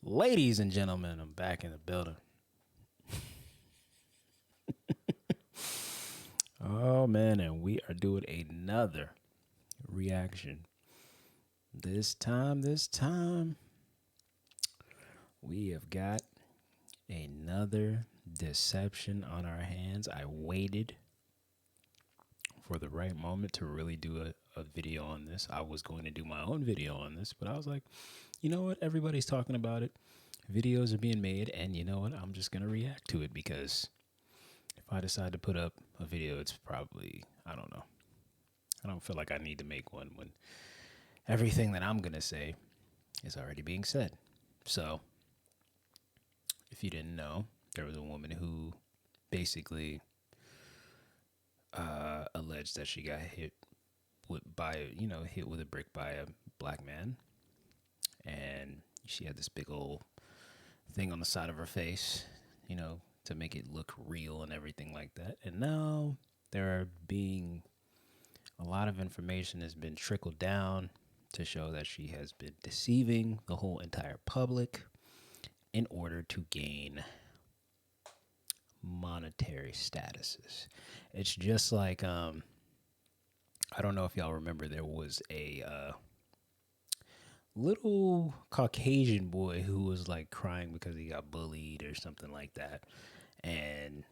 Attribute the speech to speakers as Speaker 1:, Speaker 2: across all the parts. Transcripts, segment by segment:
Speaker 1: Ladies and gentlemen, I'm back in the building. Oh man, and we are doing another reaction. This time, we have got another deception on our hands. I waited for the right moment to really do a video on this. I was going to do my own video on this, but I was like, you know what? Everybody's talking about it. Videos are being made, and you know what? I'm just going to react to it because if I decide to put up a video, it's probably, I don't know. I don't feel like I need to make one when everything that I'm going to say is already being said. So, if you didn't know, there was a woman who basically alleged that she got hit hit with a brick by a black man, and she had this big old thing on the side of her face, to make it look real and everything like that. And now a lot of information has been trickled down to show that she has been deceiving the whole entire public in order to gain monetary statuses. It's just like I don't know if y'all remember, there was a little Caucasian boy who was like crying because he got bullied or something like that, and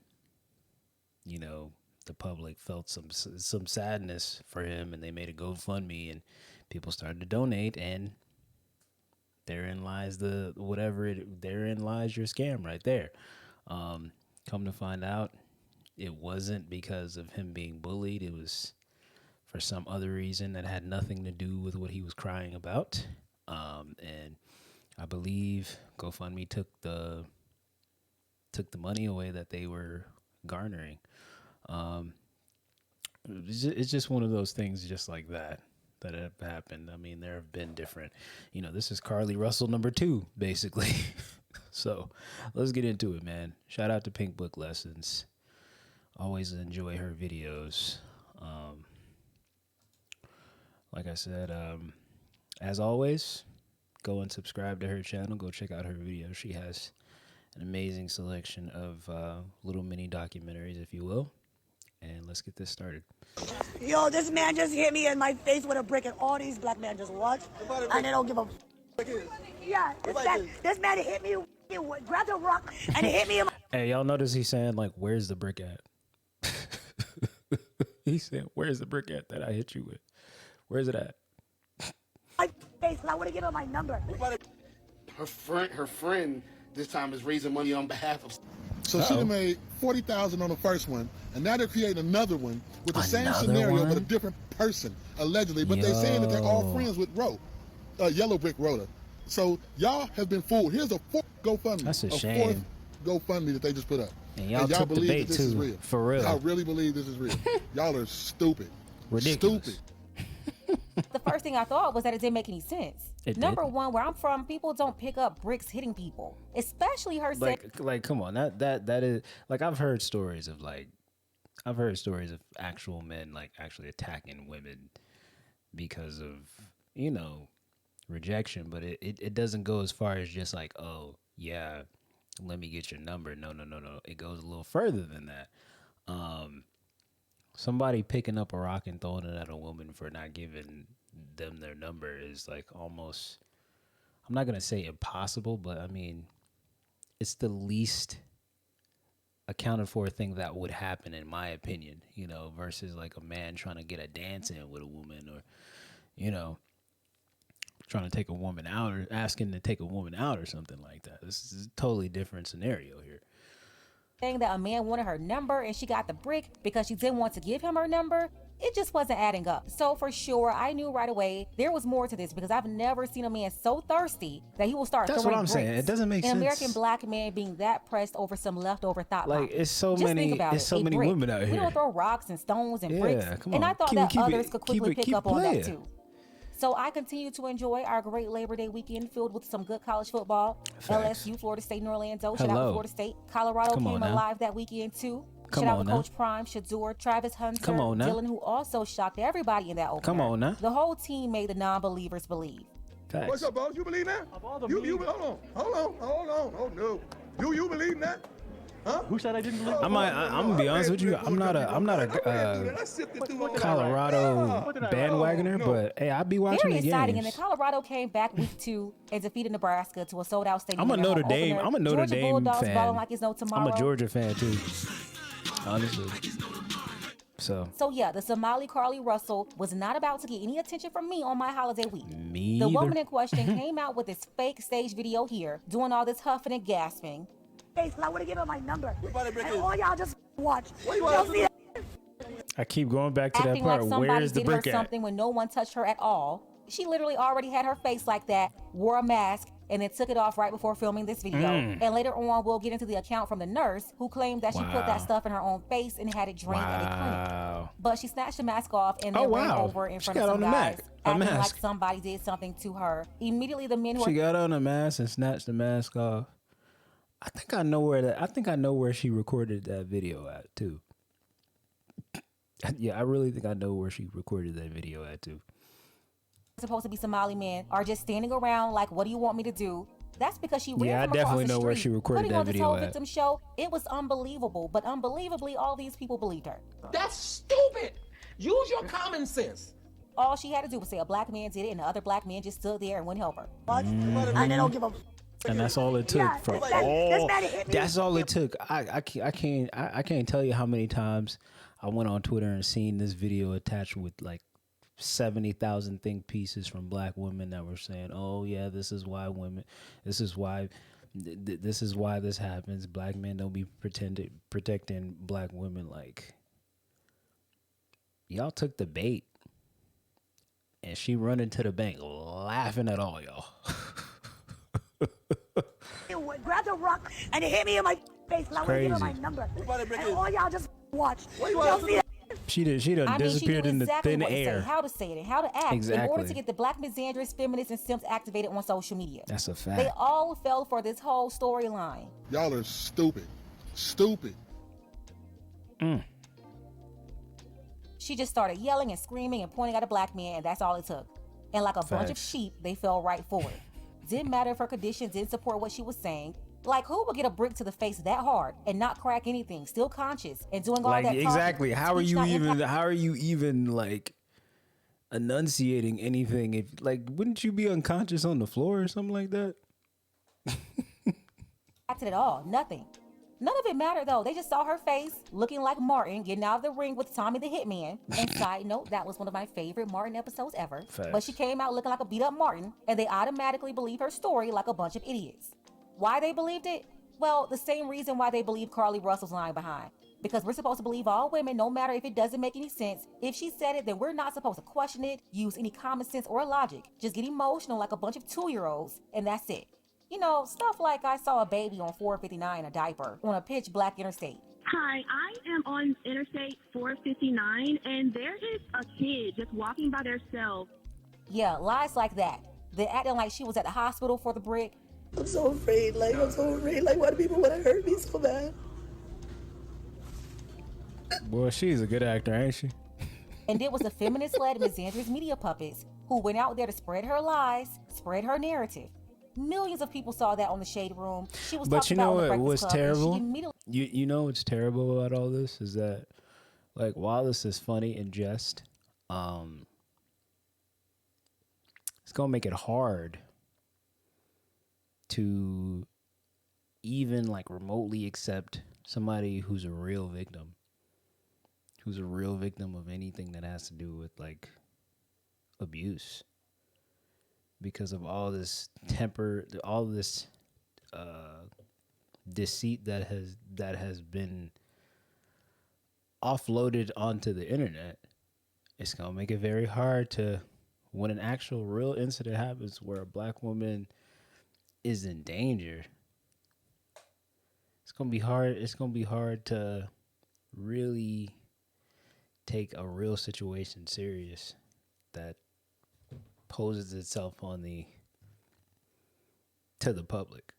Speaker 1: the public felt some sadness for him, and they made a GoFundMe, and people started to donate, and therein lies therein lies your scam right there. Come to find out, it wasn't because of him being bullied. It was for some other reason that had nothing to do with what he was crying about. And I believe GoFundMe took the money away that they were garnering. It's just one of those things just like that have happened. I mean, there have been different, this is Carly Russell number 2, basically. So let's get into it, man. Shout out to Pink Book Lessons. Always enjoy her videos. Like I said, as always, go and subscribe to her channel. Go check out her videos. She has an amazing selection of little mini documentaries, if you will. And let's get this started.
Speaker 2: Yo, this man just hit me in my face with a brick, and all these black men just watch, and they don't give a. Yeah, this man hit me, grabbed a rock, and hit me in my.
Speaker 1: Hey, y'all notice he's saying, like, where's the brick at? He's saying, where's the brick at that I hit you with? Where's it at?
Speaker 2: My face, and I would have given him my number.
Speaker 3: Her friend this time is raising money on behalf of.
Speaker 4: So she made $40,000 on the first one, and now they're creating another one with the same scenario but a different person, allegedly. But they're saying that they're all friends with Yellow Brick Rhoda. So y'all have been fooled. Here's a fourth GoFundMe.
Speaker 1: That's a shame.
Speaker 4: Fourth GoFundMe that they just put up.
Speaker 1: And y'all took the bait
Speaker 4: this
Speaker 1: too,
Speaker 4: is real.
Speaker 1: for real.
Speaker 4: Y'all really believe this is real. Y'all are stupid.
Speaker 1: Ridiculous.
Speaker 4: Stupid.
Speaker 5: The first thing I thought was that it didn't make any sense. Number one, where I'm from, people don't pick up bricks hitting people, especially her.
Speaker 1: Like, come on, that is like I've heard stories of actual men like actually attacking women because of rejection, but it doesn't go as far as just like, oh yeah, let me get your number. No, it goes a little further than that. Somebody picking up a rock and throwing it at a woman for not giving them their number is like almost, I'm not going to say impossible, but I mean, it's the least accounted for thing that would happen, in my opinion, versus like a man trying to get a dance in with a woman, or, trying to take a woman out or asking to take a woman out or something like that. This is a totally different scenario here.
Speaker 5: Saying that a man wanted her number and she got the brick because she didn't want to give him her number, it just wasn't adding up. So for sure, I knew right away there was more to this, because I've never seen a man so thirsty that he will start
Speaker 1: That's
Speaker 5: throwing
Speaker 1: what I'm
Speaker 5: bricks.
Speaker 1: saying. It doesn't make sense.
Speaker 5: An American black man being that pressed over some leftover thought.
Speaker 1: Like, it's so
Speaker 5: just
Speaker 1: many,
Speaker 5: think about
Speaker 1: it's
Speaker 5: it.
Speaker 1: so
Speaker 5: A
Speaker 1: many
Speaker 5: brick.
Speaker 1: women out here.
Speaker 5: We don't throw rocks and stones and bricks.
Speaker 1: Come
Speaker 5: and
Speaker 1: on.
Speaker 5: I thought that others could quickly pick up on
Speaker 1: playing.
Speaker 5: that too. So I continue to enjoy our great Labor Day weekend filled with some good college football.
Speaker 1: Facts.
Speaker 5: LSU, Florida State, and Orlando. Shout out
Speaker 1: Hello.
Speaker 5: to Florida State. Colorado
Speaker 1: Come on
Speaker 5: came
Speaker 1: now.
Speaker 5: alive that weekend too.
Speaker 1: Come
Speaker 5: Shout out
Speaker 1: on
Speaker 5: to
Speaker 1: now.
Speaker 5: Coach Prime, Shador, Travis Hunter,
Speaker 1: Come on now.
Speaker 5: Dylan, who also shocked everybody in that opener.
Speaker 1: Come on now.
Speaker 5: The whole team made the non-believers believe.
Speaker 1: Facts.
Speaker 6: What's up, boss? You believe that? Hold on. Oh no. You believe that? Huh?
Speaker 7: Who said I didn't believe?
Speaker 1: I'm gonna be honest with you. I'm not a Colorado bandwagoner, but hey, I'll be watching
Speaker 5: Very
Speaker 1: the
Speaker 5: exciting. And
Speaker 1: games.
Speaker 5: then Colorado came back week 2 and defeated Nebraska to a sold-out stadium.
Speaker 1: I'm a Notre Dame. I'm a Notre
Speaker 5: Georgia
Speaker 1: Dame
Speaker 5: Bulldogs
Speaker 1: fan.
Speaker 5: balling like it's no tomorrow.
Speaker 1: I'm a Georgia fan too, honestly.
Speaker 5: So yeah, the Somali Carly Russell was not about to get any attention from me on my holiday week.
Speaker 1: Me
Speaker 5: The
Speaker 1: either.
Speaker 5: woman in question came out with this fake stage video here, doing all this huffing and gasping.
Speaker 2: Face, I would have given her my number. And all y'all just watch. You'll see that.
Speaker 1: I keep going back to that
Speaker 5: Acting
Speaker 1: part.
Speaker 5: like
Speaker 1: Where
Speaker 5: somebody
Speaker 1: is the
Speaker 5: did her
Speaker 1: brick at?
Speaker 5: something when no one touched her at all. She literally already had her face like that, wore a mask, and then took it off right before filming this video. And later on, we'll get into the account from the nurse who claimed that she put that stuff in her own face and had it drained at a clinic. But she snatched the mask off and then ran over in front of some guys, acting like somebody did something to her. Immediately, the men who
Speaker 1: She got on a mask and snatched the mask off. I think I know where she recorded that video at too. Yeah, I really think I know where she recorded that video at too.
Speaker 5: supposed to be Somali men are just standing around like, what do you want me to do? That's because she ran
Speaker 1: Yeah, I
Speaker 5: from across
Speaker 1: definitely
Speaker 5: the
Speaker 1: know where
Speaker 5: street.
Speaker 1: she recorded
Speaker 5: Putting
Speaker 1: that
Speaker 5: on this
Speaker 1: video
Speaker 5: whole
Speaker 1: at.
Speaker 5: victim show, it was unbelievable. But unbelievably, all these people believed her.
Speaker 8: That's stupid. Use your common sense.
Speaker 5: All she had to do was say a black man did it, and the other black men just stood there and wouldn't help her.
Speaker 2: And they don't give a.
Speaker 1: And that's all it took
Speaker 2: Yeah,
Speaker 1: for
Speaker 2: this
Speaker 1: all.
Speaker 2: man hit me.
Speaker 1: That's all it took. I can't tell you how many times I went on Twitter and seen this video attached with like 70,000 think pieces from black women that were saying, "Oh yeah, this is why this is why this happens. Black men don't be protecting black women." Like, y'all took the bait, and she run into the bank laughing at all y'all.
Speaker 2: Grabbed a rock and it hit me in my face. And I would give her my
Speaker 1: Crazy.
Speaker 2: number. And all y'all just watch. You'll see that.
Speaker 1: She done
Speaker 5: I mean,
Speaker 1: disappeared
Speaker 5: she
Speaker 1: in
Speaker 5: knew
Speaker 1: the
Speaker 5: exactly
Speaker 1: thin
Speaker 5: what to
Speaker 1: air.
Speaker 5: say, how to say it, and how to act in
Speaker 1: Exactly.
Speaker 5: order to get the black misandrous, feminists, and simps activated on social media.
Speaker 1: That's a
Speaker 5: They
Speaker 1: fact.
Speaker 5: all fell for this whole storyline.
Speaker 4: Y'all are stupid. Stupid.
Speaker 5: She just started yelling and screaming and pointing at a black man, and that's all it took. And like a bunch of
Speaker 1: Facts.
Speaker 5: sheep, they fell right for it. Didn't matter if her conditions didn't support what she was saying. Like, who would get a brick to the face that hard and not crack anything, still conscious and doing all
Speaker 1: Like,
Speaker 5: that talking,
Speaker 1: exactly. How are
Speaker 5: speech
Speaker 1: you
Speaker 5: not
Speaker 1: even?
Speaker 5: impact-
Speaker 1: How are you even like enunciating anything? If like, wouldn't you be unconscious on the floor or something like that?
Speaker 5: impacted at all? Nothing. None of it mattered though. They just saw her face looking like Martin getting out of the ring with Tommy the Hitman. And side note, that was one of my favorite Martin episodes ever.
Speaker 1: Facts.
Speaker 5: But she came out looking like a beat up Martin, and they automatically believed her story like a bunch of idiots. Why they believed it? Well, the same reason why they believe Carly Russell's lying behind. Because we're supposed to believe all women, no matter if it doesn't make any sense. If she said it, then we're not supposed to question it, use any common sense or logic. Just get emotional like a bunch of 2-year-olds, and that's it. You know, stuff like I saw a baby on 459 in a diaper on a pitch black interstate.
Speaker 9: Hi, I am on Interstate 459, and there is a kid just walking by themselves.
Speaker 5: Yeah, lies like that. They acting like she was at the hospital for the brick.
Speaker 2: I'm so afraid. I'm so afraid. Why do people want to hurt me so bad?
Speaker 1: Well, she's a good actor, ain't she?
Speaker 5: And it was the feminist-led misandrous media puppets who went out there to spread her lies, spread her narrative. Millions of people saw that on the Shade Room. She was
Speaker 1: But
Speaker 5: talking
Speaker 1: you know
Speaker 5: about on the
Speaker 1: what was
Speaker 5: Breakfast Club, and she
Speaker 1: terrible?
Speaker 5: immediately
Speaker 1: You know what's terrible about all this is that, like, while this is funny in jest, it's gonna make it hard to even like remotely accept somebody who's a real victim of anything that has to do with like abuse, because of all this deceit that has been offloaded onto the internet. It's gonna make it very hard to, when an actual real incident happens where a black woman is in danger, it's gonna be hard to really take a real situation serious that poses itself to the public.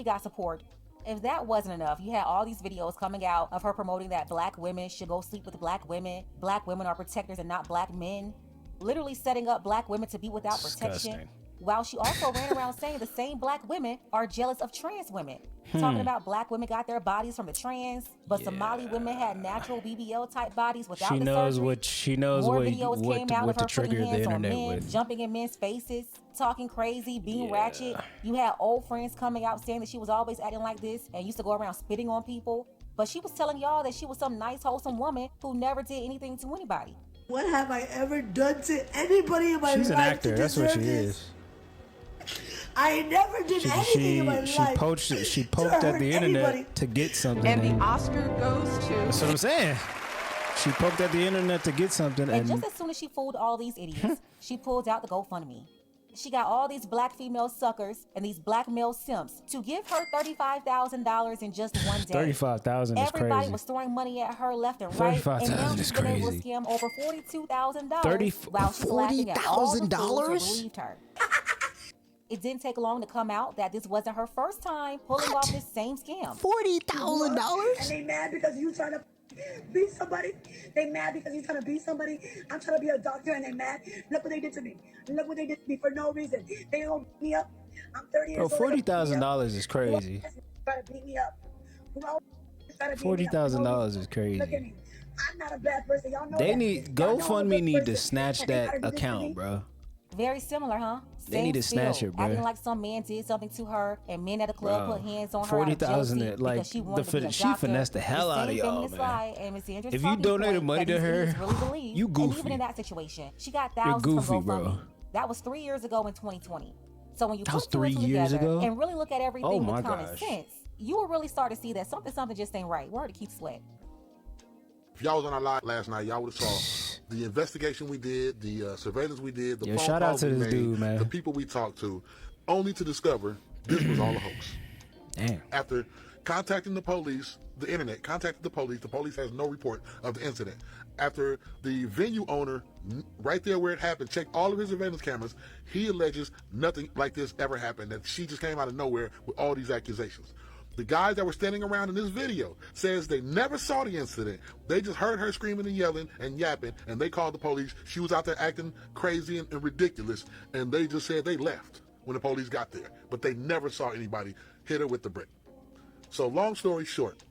Speaker 5: got support. If that wasn't enough, you had all these videos coming out of her promoting that black women should go sleep with black women are protectors and not black men. literally setting up black women to be without protection.
Speaker 1: Disgusting.
Speaker 5: While she also ran around saying the same black women are jealous of trans women. Talking about black women got their bodies from the trans, but Somali women had natural BBL type bodies without the surgery.
Speaker 1: She knows
Speaker 5: More
Speaker 1: what
Speaker 5: videos came out
Speaker 1: what
Speaker 5: of her
Speaker 1: to trigger
Speaker 5: putting
Speaker 1: the
Speaker 5: hands on
Speaker 1: internet
Speaker 5: men,
Speaker 1: with.
Speaker 5: jumping in men's faces, talking crazy, being ratchet. You had old friends coming out saying that she was always acting like this and used to go around spitting on people. But she was telling y'all that she was some nice, wholesome woman who never did anything to anybody.
Speaker 2: What have I ever done to anybody in my life?
Speaker 1: She's an actor. That's what she is.
Speaker 2: I never did anything in my life.
Speaker 1: She poked at the internet to get something.
Speaker 7: And the Oscar goes to...
Speaker 1: That's what I'm saying. She poked at the internet to get something.
Speaker 5: And just as soon as she fooled all these idiots, she pulled out the GoFundMe. She got all these black female suckers and these black male simps to give her $35,000 in just one day.
Speaker 1: 35,000 is crazy.
Speaker 5: Everybody was throwing money at her left and right.
Speaker 1: 35,000 is
Speaker 5: been able to
Speaker 1: crazy.
Speaker 5: scam over $42,000 while she's laughing at all the fools who believed her. It didn't take long to come out that this wasn't her first time pulling off this same scam.
Speaker 2: $40,000? And they mad because you trying to be somebody. They mad because you trying to be somebody. I'm trying to be a doctor and they mad. Look what they did to me. Look what they did to me for no reason. They gonna beat me up. I'm 30 years old.
Speaker 1: $40,000 is crazy.
Speaker 2: Try to beat me up.
Speaker 1: $40,000 is crazy.
Speaker 2: Look at me. I'm not a bad person. Y'all know
Speaker 1: They
Speaker 2: that.
Speaker 1: need
Speaker 2: Y'all know I'm a
Speaker 1: GoFundMe
Speaker 2: good
Speaker 1: need to
Speaker 2: person.
Speaker 1: snatch
Speaker 2: And they
Speaker 1: that
Speaker 2: gotta do this to me.
Speaker 1: account, bro.
Speaker 5: Very similar, huh?
Speaker 1: They need to snatch it, bro.
Speaker 5: Acting like some man did something to her, and men at the club put hands on her.
Speaker 1: 40,000, like she finessed the hell out of y'all, man. If you donated money to her, you goofy.
Speaker 5: And even in that situation, she got thousands from GoFundMe.
Speaker 1: Bro.
Speaker 5: That was 3 years ago in 2020. So when you
Speaker 1: That was
Speaker 5: put two
Speaker 1: 3
Speaker 5: and two
Speaker 1: years
Speaker 5: together
Speaker 1: ago?
Speaker 5: and really look at everything with common
Speaker 1: gosh.
Speaker 5: sense, you will really start to see that something just ain't right. Word to Keith Sweat.
Speaker 4: If y'all was on our live last night, y'all would have saw the investigation we did, the surveillance we did, the phone
Speaker 1: shout out
Speaker 4: calls
Speaker 1: to
Speaker 4: we
Speaker 1: this
Speaker 4: made,
Speaker 1: dude, man.
Speaker 4: the people we talked to, only to discover this was all a hoax.
Speaker 1: Damn.
Speaker 4: After contacting the police, the internet contacted the police has no report of the incident. After the venue owner, right there where it happened, checked all of his surveillance cameras, he alleges nothing like this ever happened, that she just came out of nowhere with all these accusations. The guys that were standing around in this video says they never saw the incident. They just heard her screaming and yelling and yapping, and they called the police. She was out there acting crazy and ridiculous, and they just said they left when the police got there. But they never saw anybody hit her with the brick. So long story short,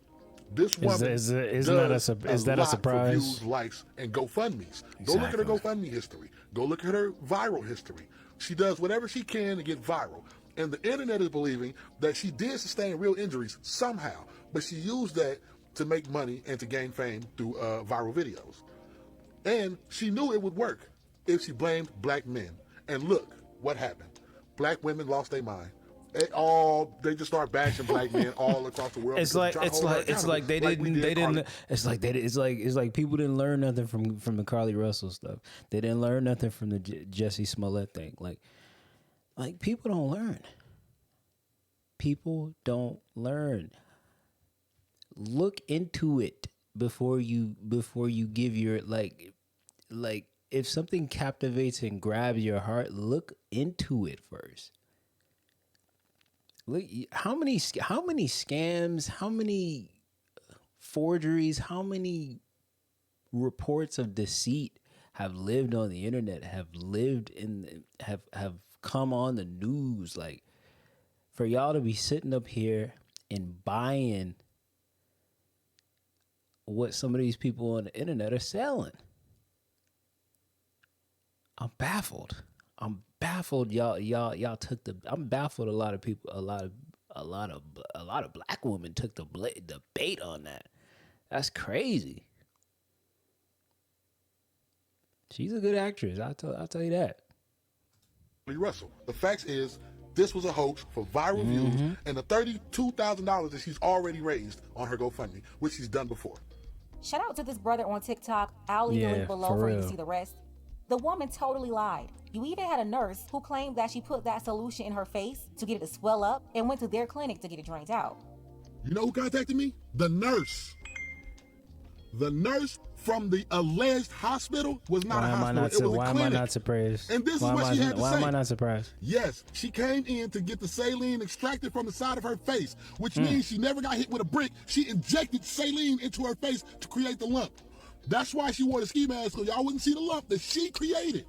Speaker 4: this woman
Speaker 1: is that a surprise?
Speaker 4: For views, likes, and GoFundMes. Go look at her GoFundMe history. Go look at her viral history. She does whatever she can to get viral. And the internet is believing that she did sustain real injuries somehow, but she used that to make money and to gain fame through viral videos. And she knew it would work if she blamed black men. And look what happened. Black women lost their mind. They just start bashing black men all across the world.
Speaker 1: It's like people didn't learn nothing from the Carly Russell stuff. They didn't learn nothing from the Jussie Smollett thing. Like people don't learn. People don't learn. Look into it before you give your like if something captivates and grabs your heart, look into it first. Look, how many scams, how many forgeries, how many reports of deceit have lived on the internet, have come on the news. Like, for y'all to be sitting up here and buying what some of these people on the internet are selling. I'm baffled. I'm baffled. Y'all took the. I'm baffled. A lot of people. A lot of black women took the bait on that. That's crazy. She's a good actress. I'll tell you that.
Speaker 4: Russell. The fact is, this was a hoax for viral views and the $32,000 that she's already raised on her GoFundMe, which she's done before.
Speaker 5: Shout out to this brother on TikTok. I'll leave the link below for you to see the rest. The woman totally lied. You even had a nurse who claimed that she put that solution in her face to get it to swell up and went to their clinic to get it drained out.
Speaker 4: You know who contacted me? The nurse. The nurse from the alleged hospital was not a hospital. It was a clinic.
Speaker 1: Why am I not surprised?
Speaker 4: And this is what she had to say.
Speaker 1: Why am I not surprised?
Speaker 4: Yes, she came in to get the saline extracted from the side of her face, which means she never got hit with a brick. She injected saline into her face to create the lump. That's why she wore the ski mask, so y'all wouldn't see the lump that she created.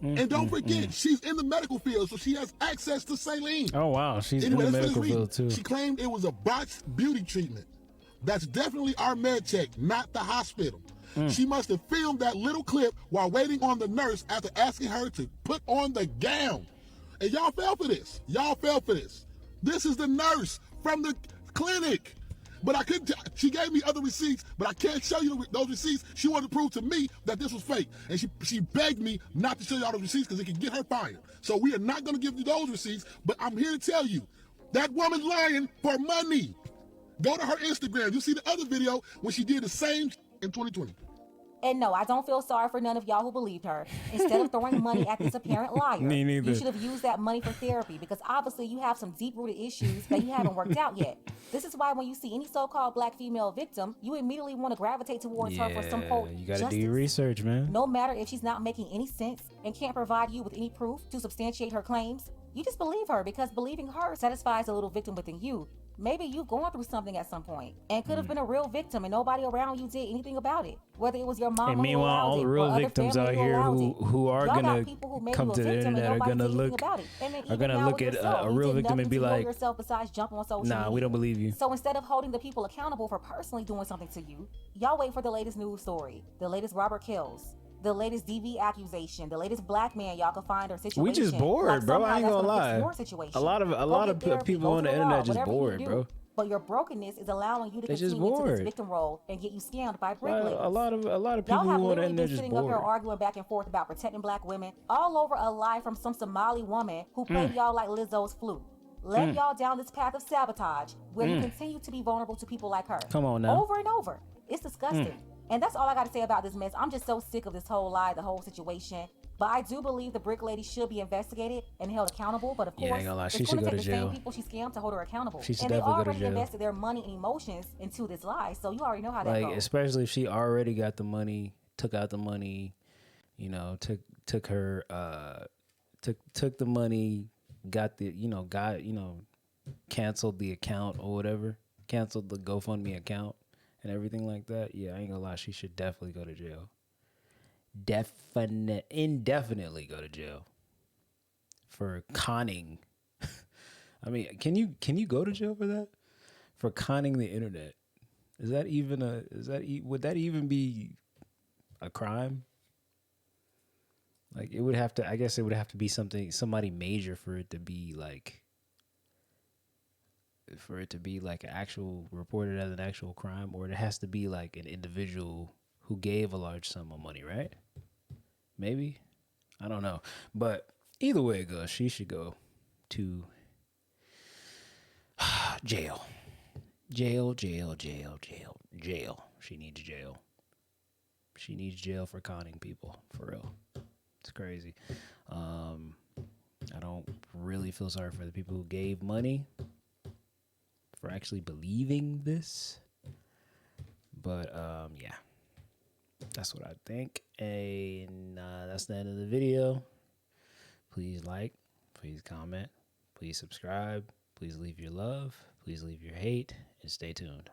Speaker 4: And don't forget, she's in the medical field, so she has access to saline.
Speaker 1: Oh, wow. She's
Speaker 4: Anyway,
Speaker 1: in the
Speaker 4: let's
Speaker 1: medical
Speaker 4: finish
Speaker 1: field,
Speaker 4: reading.
Speaker 1: too.
Speaker 4: She claimed it was a botched beauty treatment. That's definitely our med check, not the hospital. She must have filmed that little clip while waiting on the nurse after asking her to put on the gown. And y'all fell for this. Y'all fell for this. This is the nurse from the clinic. But I couldn't, she gave me other receipts, but I can't show you those receipts. She wanted to prove to me that this was fake. And she begged me not to show you all the receipts because it could get her fired. So we are not going to give you those receipts, but I'm here to tell you, that woman's lying for money. Go to her Instagram. You see the other video when she did the same in 2020.
Speaker 5: And no, I don't feel sorry for none of y'all who believed her. Instead of throwing money at this apparent liar,
Speaker 1: Me neither.
Speaker 5: you should have used that money for therapy because obviously you have some deep-rooted issues that you haven't worked out yet. This is why when you see any so-called black female victim, you immediately want to gravitate towards her for some quote
Speaker 1: you gotta
Speaker 5: justice.
Speaker 1: do your research, man.
Speaker 5: No matter if she's not making any sense and can't provide you with any proof to substantiate her claims, you just believe her because believing her satisfies a little victim within you. Maybe you've gone through something at some point and could have been a real victim and nobody around you did anything about it. Whether it was your mom
Speaker 1: And meanwhile, all the real victims out here who are gonna come to the internet are gonna look at a real victim and be like, nah, we don't believe you.
Speaker 5: So instead of holding the people accountable for personally doing something to you, y'all wait for the latest news story, the latest Robert Kills, the latest DV accusation, the latest black man y'all can find or situation.
Speaker 1: We just bored, bro. I ain't gonna lie. A lot of people on the internet just bored, bro.
Speaker 5: But your brokenness is allowing you to
Speaker 1: They just
Speaker 5: continue into this
Speaker 1: bored.
Speaker 5: victim role and get you scammed by brick
Speaker 1: Like,
Speaker 5: ladies.
Speaker 1: a lot of people
Speaker 5: Y'all have
Speaker 1: who on the
Speaker 5: literally
Speaker 1: internet
Speaker 5: been
Speaker 1: just
Speaker 5: sitting up here
Speaker 1: bored.
Speaker 5: arguing back and forth about protecting black women all over a lie from some Somali woman who played y'all like Lizzo's flute. Led y'all down this path of sabotage where you continue to be vulnerable to people like her.
Speaker 1: Come on now.
Speaker 5: Over and over. It's disgusting. And that's all I got to say about this mess. I'm just so sick of this whole lie, the whole situation. But I do believe the brick lady should be investigated and held accountable. But of
Speaker 1: Yeah, I
Speaker 5: course,
Speaker 1: ain't gonna lie.
Speaker 5: it's
Speaker 1: She should
Speaker 5: going to
Speaker 1: go
Speaker 5: take
Speaker 1: to
Speaker 5: the
Speaker 1: jail.
Speaker 5: same people she scammed to hold her accountable.
Speaker 1: She should
Speaker 5: And they
Speaker 1: definitely go to
Speaker 5: already
Speaker 1: jail.
Speaker 5: invested their money and emotions into this lie. So you already know how that
Speaker 1: Like,
Speaker 5: goes.
Speaker 1: especially if she already got the money, took out the money, you know, took her took the money, canceled the account or whatever, canceled the GoFundMe account and everything like that. Yeah, I ain't gonna lie, she should definitely go to jail. Indefinitely go to jail for conning. I mean, can you go to jail for that? For conning the internet? Would that even be a crime? Like, I guess it would have to be somebody major for it to be like reported as an actual crime, or it has to be like an individual who gave a large sum of money, right? Maybe. I don't know. But either way it goes, she should go to jail. Jail. She needs jail. She needs jail for conning people, for real. It's crazy. I don't really feel sorry for the people who gave money for actually believing this. But yeah. That's what I think. And that's the end of the video. Please like, please comment, please subscribe, please leave your love, please leave your hate, and stay tuned.